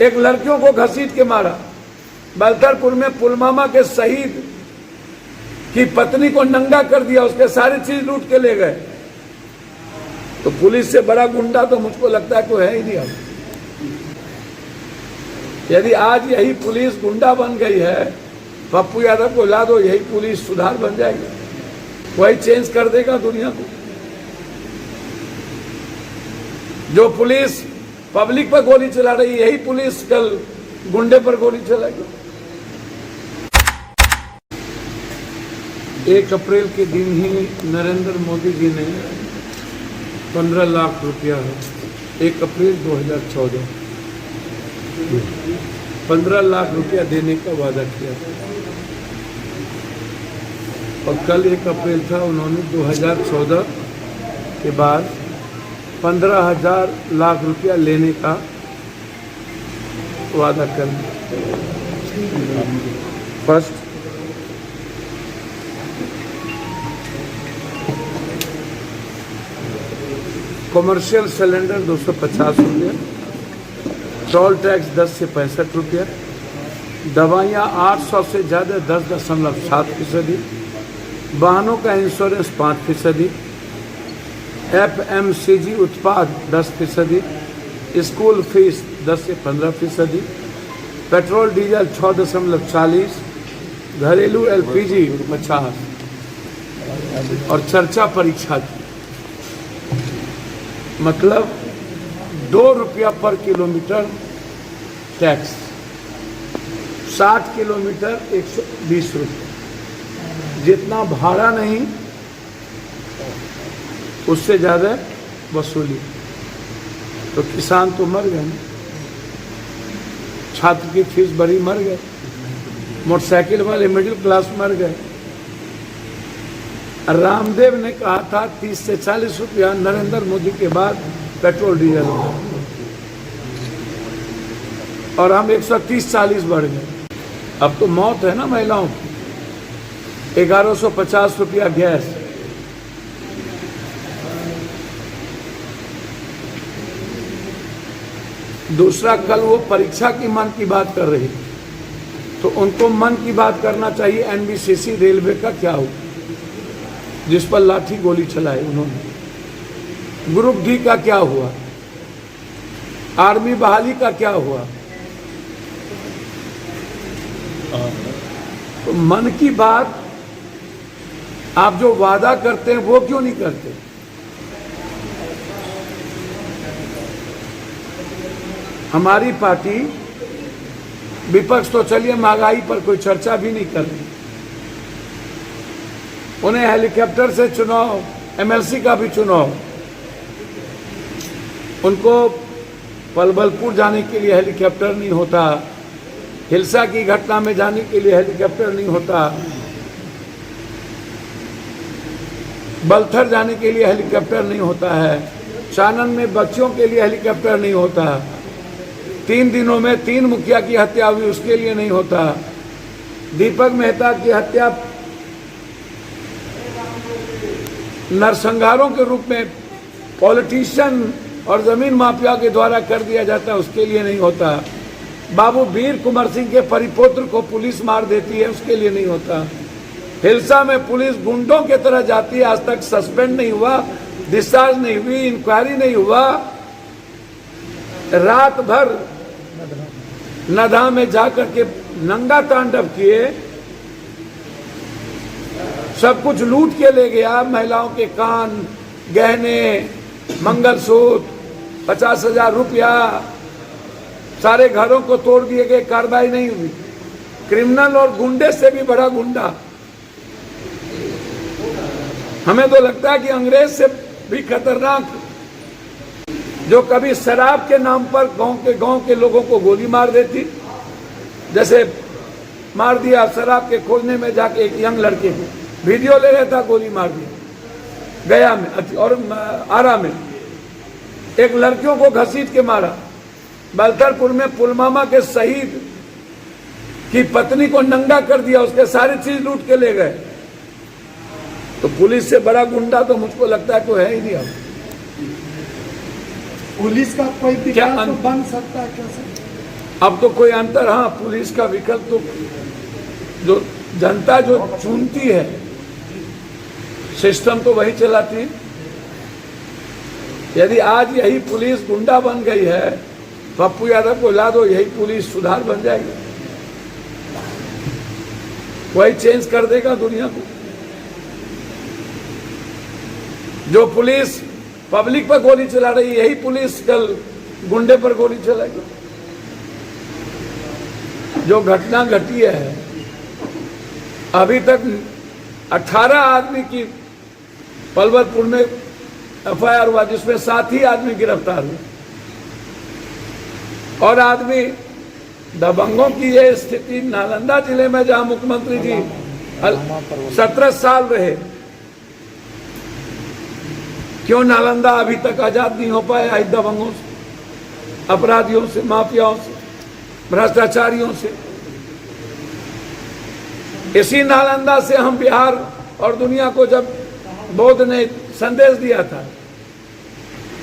एक लड़कियों को घसीट के मारा। बलथरपुर में पुलवामा के शहीद की पत्नी को नंगा कर दिया, उसके सारी चीज लूट के ले गए। तो पुलिस से बड़ा गुंडा तो मुझको लगता है कोई है ही नहीं अब। यदि आज यही पुलिस गुंडा बन गई है, पप्पू यादव को ला दो, यही पुलिस सुधार बन जाएगी, वही चेंज कर देगा दुनिया को। जो पुलिस पब्लिक पर गोली चला रही है, यही पुलिस कल गुंडे पर गोली चलाएगी। 1 अप्रैल के दिन ही नरेंद्र मोदी जी ने 15 लाख रुपया 1 अप्रैल 2014 15 लाख रुपया देने का वादा किया और कल 1 अप्रैल था, उन्होंने 2014 के बाद 15,000 लाख रुपया लेने का वादा कर दिया। फर्स्ट कमर्शियल सिलेंडर 250 रुपये, टोल टैक्स 10 से 65 रुपये, दवाइयाँ 800 से ज़्यादा 10.7%, वाहनों का इंश्योरेंस 5%, FMCG उत्पाद 10%, स्कूल फीस 10 से 15%, पेट्रोल डीजल 6.40, घरेलू LPG 50 और चर्चा परीक्षा की, मतलब 2 रुपया पर किलोमीटर टैक्स, 60 किलोमीटर 120 रुपये, जितना भाड़ा नहीं उससे ज़्यादा वसूली। तो किसान तो मर गए ना, छात्र की फीस भरी मर गए, मोटरसाइकिल वाले मिडिल क्लास मर गए। रामदेव ने कहा था 30 से 40 रुपया नरेंद्र मोदी के बाद पेट्रोल डीजल होगा, और हम 130-40 बढ़ गए। अब तो मौत है ना महिलाओं की। 1150 रुपया गैस, दूसरा कल वो परीक्षा की मन की बात कर रही, तो उनको मन की बात करना चाहिए NBCC रेलवे का क्या हुआ, जिस पर लाठी गोली चलाई उन्होंने। ग्रुप डी का क्या हुआ, आर्मी बहाली का क्या हुआ। तो मन की बात आप जो वादा करते हैं वो क्यों नहीं करते। हमारी पार्टी विपक्ष तो चलिए महंगाई पर कोई चर्चा भी नहीं कर रही, उन्हें हेलीकॉप्टर से चुनाव, MLC का भी चुनाव, उनको पलवलपुर जाने के लिए हेलीकॉप्टर नहीं होता, हिलसा की घटना में जाने के लिए हेलीकॉप्टर नहीं होता, बलथर जाने के लिए हेलीकॉप्टर नहीं होता है, चानन में बच्चों के लिए हेलीकॉप्टर नहीं होता, 3 दिनों में 3 मुखिया की हत्या हुई उसके लिए नहीं होता, दीपक मेहता की हत्या नरसंहारों के रूप में पॉलिटिशियन और जमीन माफिया के द्वारा कर दिया जाता है उसके लिए नहीं होता, बाबू वीर कुंवर सिंह के परिपुत्र को पुलिस मार देती है उसके लिए नहीं होता, हिलसा में पुलिस गुंडों की तरह जाती है, आज तक सस्पेंड नहीं हुआ, डिस्चार्ज नहीं हुई, इंक्वायरी नहीं हुआ, रात भर नदा में जाकर के नंगा तांडव किए, सब कुछ लूट के ले गया, महिलाओं के कान, गहने, मंगलसूत्र, 50,000 रुपया, सारे घरों को तोड़ दिए गए, कार्रवाई नहीं हुई। क्रिमिनल और गुंडे से भी बड़ा गुंडा। हमें तो लगता है कि अंग्रेज से भी खतरनाक, जो कभी शराब के नाम पर गांव के लोगों को गोली मार देती, जैसे मार दिया शराब के खोजने में जाके एक यंग लड़के को, वीडियो ले रहा था, गोली मार दी गया में और आरा में, एक लड़कियों को घसीट के मारा। बलथरपुर में पुलवामा के शहीद की पत्नी को नंगा कर दिया, उसके सारी चीज लूट के ले गए। तो पुलिस से बड़ा गुंडा तो मुझको लगता है कोई है ही नहीं अब। पुलिस का कोई क्या तो बन सकता है कैसे? अब तो कोई अंतर, हाँ पुलिस का विकल्प तो जो जनता जो चुनती है, सिस्टम तो वही चलाती है। यदि आज यही पुलिस गुंडा बन गई है, पप्पू यादव को ला दो, यही पुलिस सुधार बन जाएगी, वही चेंज कर देगा दुनिया को। जो पुलिस पब्लिक पर गोली चला रही है, यही पुलिस कल गुंडे पर गोली चलाएगी। जो घटना घटी है, अभी तक 18 आदमी की पलवलपुर में एफआईआर हुआ, जिसमें 7 ही आदमी गिरफ्तार हुए। और आदमी दबंगों की ये स्थिति नालंदा जिले में, जहां मुख्यमंत्री जी 17 साल रहे, क्यों नालंदा अभी तक आजाद नहीं हो पाया इन दबंगों से, अपराधियों से, माफियाओं से, भ्रष्टाचारियों से। इसी नालंदा से हम बिहार और दुनिया को जब बौद्ध ने संदेश दिया था,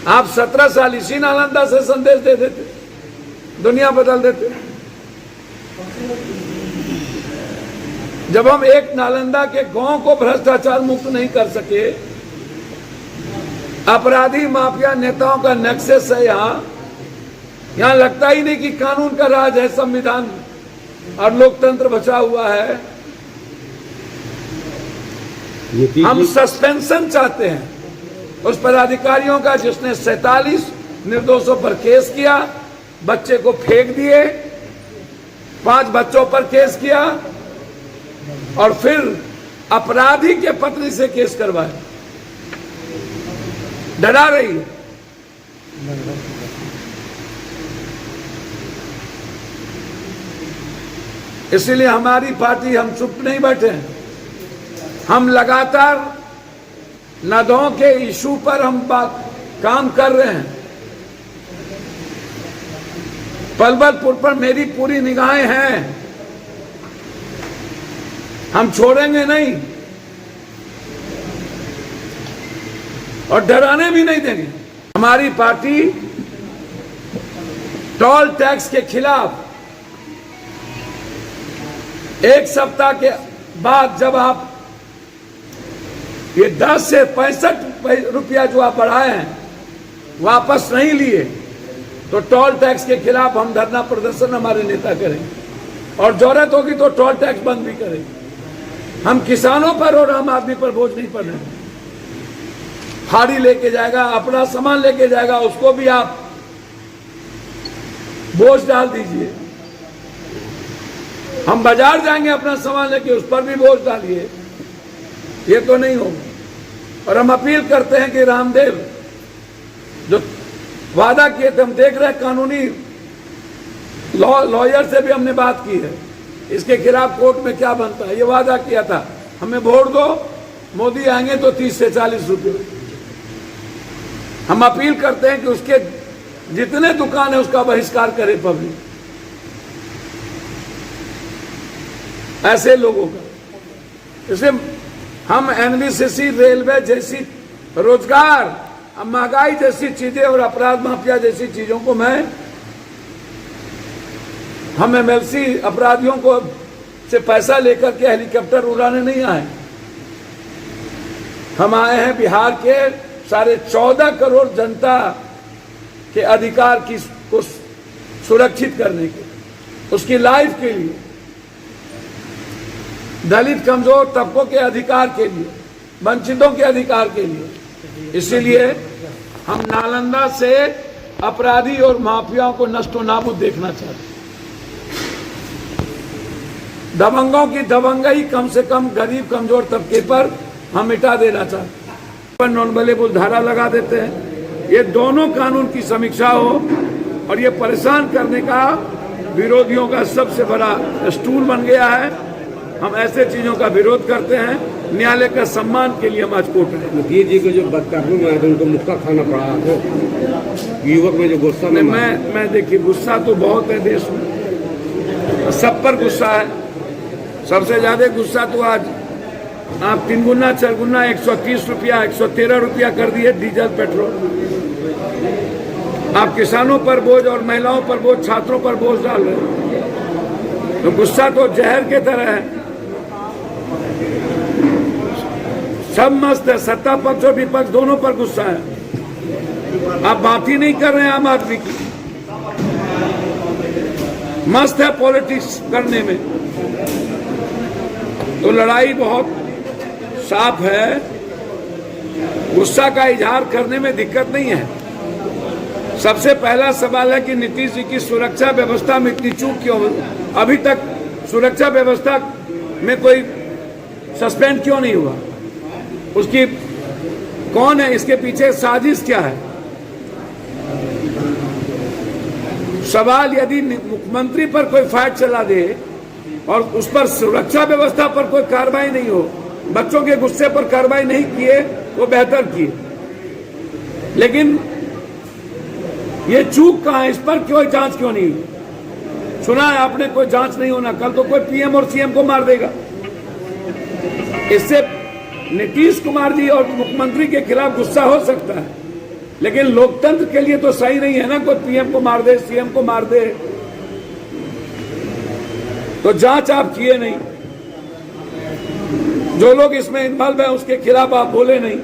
आप 17 साल इसी नालंदा से संदेश दे देते, दुनिया बदल देते। जब हम एक नालंदा के गांव को भ्रष्टाचार मुक्त नहीं कर सके, अपराधी माफिया नेताओं का नेक्सस है यहां लगता ही नहीं कि कानून का राज है, संविधान और लोकतंत्र बचा हुआ है। हम सस्पेंशन चाहते हैं उस पदाधिकारियों का जिसने 47 निर्दोषों पर केस किया, बच्चे को फेंक दिए, 5 बच्चों पर केस किया और फिर अपराधी के पत्नी से केस करवाए। डरा रही है। इसीलिए हमारी पार्टी, हम चुप नहीं बैठे हैं, हम लगातार नदों के इशू पर हम काम कर रहे हैं। पलवलपुर पर मेरी पूरी निगाहें हैं, हम छोड़ेंगे नहीं और डराने भी नहीं देंगे। हमारी पार्टी टोल टैक्स के खिलाफ एक सप्ताह के बाद जब आप ये 10 से 65 रुपया जो आप बढ़ाए हैं वापस नहीं लिए, तो टोल टैक्स के खिलाफ हम धरना प्रदर्शन हमारे नेता करेंगे और जरूरत होगी तो टोल टैक्स बंद भी करेंगे। हम किसानों पर और आम आदमी पर बोझ नहीं पड़ रहे हैं। हाड़ी लेके जाएगा, अपना सामान लेके जाएगा, उसको भी आप बोझ डाल दीजिए। हम बाजार जाएंगे अपना सामान लेके, उस पर भी बोझ डालिए, ये तो नहीं होगा। और हम अपील करते हैं कि रामदेव जो वादा किए थे, हम देख रहे हैं कानूनी लॉयर से भी हमने बात की है, इसके खिलाफ कोर्ट में क्या बनता है। ये वादा किया था, हमें वोट दो, मोदी आएंगे तो 30 से 40 रुपये। हम अपील करते हैं कि उसके जितने दुकान है उसका बहिष्कार करे पब्लिक, ऐसे लोगों का। इसलिए हम एनबीसीसी, रेलवे जैसी रोजगार, महंगाई जैसी चीजें और अपराध माफिया जैसी चीजों को हम एमएलसी अपराधियों को से पैसा लेकर के हेलीकॉप्टर उड़ाने नहीं आए। हम आए हैं बिहार के 14.5 करोड़ जनता के अधिकार को सुरक्षित करने के, उसकी लाइफ के लिए, दलित कमजोर तबकों के अधिकार के लिए, वंचितों के अधिकार के लिए। इसीलिए हम नालंदा से अपराधी और माफियाओं को नष्टो नाबूद देखना चाहते हैं। दबंगों की दबंगई कम से कम गरीब कमजोर तबके पर हम मिटा देना चाहते हैं। पर नॉन अवेलेबल धारा लगा देते हैं। ये दोनों कानून की समीक्षा हो और ये परेशान करने का विरोधियों का सबसे बड़ा स्टूल बन गया है। हम ऐसे चीजों का विरोध करते हैं। न्यायालय का सम्मान के लिए हम आज कोर्ट में मुखिया जी को जो बदकाबू में आए थे उनको मुक्का खाना पड़ा, तो युवक में जो गुस्सा में मैं देखिए, गुस्सा तो बहुत है देश में, सब पर गुस्सा है। सबसे ज्यादा गुस्सा तो आज आप 3 गुना 4 गुना 130 रुपया 113 रुपया कर दिए डीजल पेट्रोल। आप किसानों पर बोझ और महिलाओं पर बोझ, छात्रों पर बोझ डाल रहे हैं। तो गुस्सा तो जहर के तरह है। सब मस्त है, सत्ता पक्ष और विपक्ष दोनों पर गुस्सा है। आप बात ही नहीं कर रहे हैं आम आदमी की। मस्त है पॉलिटिक्स करने में। तो लड़ाई बहुत साफ है। गुस्सा का इजहार करने में दिक्कत नहीं है। सबसे पहला सवाल है कि नीतीश जी की सुरक्षा व्यवस्था में इतनी चूक क्यों? अभी तक सुरक्षा व्यवस्था में कोई सस्पेंड क्यों नहीं हुआ? उसकी कौन है? इसके पीछे साजिश क्या है? सवाल यदि मुख्यमंत्री पर कोई फाइट चला दे और उस पर सुरक्षा व्यवस्था पर कोई कार्रवाई नहीं हो, बच्चों के गुस्से पर कार्रवाई नहीं किए वो बेहतर किए। लेकिन ये चूक कहां है? इस पर कोई जांच क्यों नहीं? सुना है आपने, कोई जांच नहीं होना। कल तो कोई पीएम और सीएम को मार देगा। इससे नीतीश कुमार जी और मुख्यमंत्री के खिलाफ गुस्सा हो सकता है, लेकिन लोकतंत्र के लिए तो सही नहीं है ना, कोई पीएम को मार दे, सीएम को मार दे। तो जांच आप किए नहीं। जो लोग इसमें इन्वॉल्व है उसके खिलाफ आप बोले नहीं।